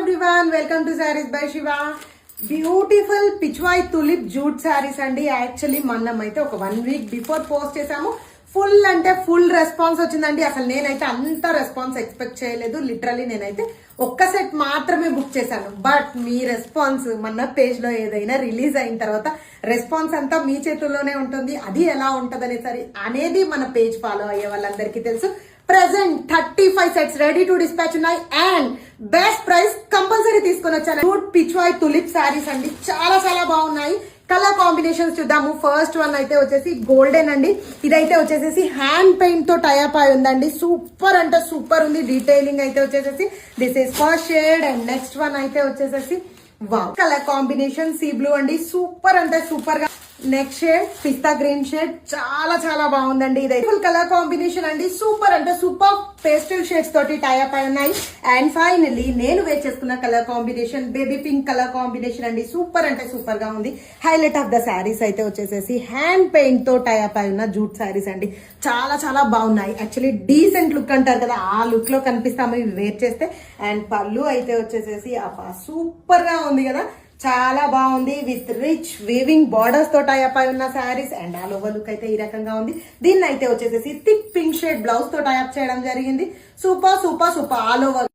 Everyone, welcome to saris by Shiva. Beautiful Pichwai tulip jute saris అండి. Actually మనం అయితే ఒక 1 వీక్ బిఫోర్ పోస్ట్ చేసాము. ఫుల్ అంటే ఫుల్ రెస్పాన్స్ వచ్చిందండి. అసలు నేనైతే అంత రెస్పాన్స్ ఎక్స్పెక్ట్ చేయలేదు. లిటరలీ నేనైతే ఒక్క సెట్ మాత్రమే బుక్ చేశాను. బట్ మీ రెస్పాన్స్ మన పేజ్ లో ఏదైనా రిలీజ్ అయిన తర్వాత రెస్పాన్స్ అంతా మీ చేతుల్లోనే ఉంటుంది. అది ఎలా ఉంటది అనేది మన పేజ్ ఫాలో అయ్యే వాళ్ళందరికీ తెలుసు. Present 35 sets ready to dispatch ఉన్నాయి అండ్ బెస్ట్ ప్రైస్ కంపల్సరీ తీసుకొని వచ్చాను. జూట్ పిచ్వాయ్ తులిప్ సారీస్ అండి, చాలా చాలా బాగున్నాయి. కలర్ కాంబినేషన్స్ చూద్దాము. ఫస్ట్ వన్ అయితే వచ్చేసి గోల్డెన్ అండి. ఇదైతే వచ్చేసి హ్యాండ్ పెయింట్ తో టైప్ అయి ఉందండి. సూపర్ అంటే సూపర్ ఉంది. డీటెయిలింగ్ అయితే వచ్చేసి this is first shade and next one అయితే వచ్చేసి wow colour combination sea blue అండి. సూపర్ అంటే సూపర్ గా. నెక్స్ట్ షేడ్ పిస్తా గ్రీన్ షేడ్, చాలా చాలా బాగుందండి. ఇది ఫుల్ కలర్ కాంబినేషన్ అండి. సూపర్ అంటే సూపర్ పేస్టల్ షేడ్స్ తోటి టైప్ అయి ఉన్నాయి. అండ్ ఫైనలీ నేను వేర్ చేసుకున్న colour combination baby pink colour combination అండి. సూపర్ అంటే సూపర్ గా ఉంది. హైలైట్ ఆఫ్ ద శారీస్ అయితే వచ్చేసి హ్యాండ్ పెయింట్ తో టైప్ అయి ఉన్న జూట్ శారీస్ అండి. చాలా చాలా బాగున్నాయి. యాక్చువల్లీ డీసెంట్ లుక్ అంటారు కదా, ఆ లుక్ లో కనిపిస్తాము ఇవి వేర్ చేస్తే. అండ్ పళ్ళు అయితే వచ్చేసి సూపర్ గా ఉంది కదా, చాలా బాగుంది. విత్ రిచ్ వీవింగ్ బార్డర్స్ తో టైప్ అయి ఉన్న saris and all over look అయితే ఈ రకంగా ఉంది. దీన్ని అయితే వచ్చేసి థిక్ పింక్ షేడ్ బ్లౌజ్ తో టైప్ చేయడం జరిగింది. Super super super all over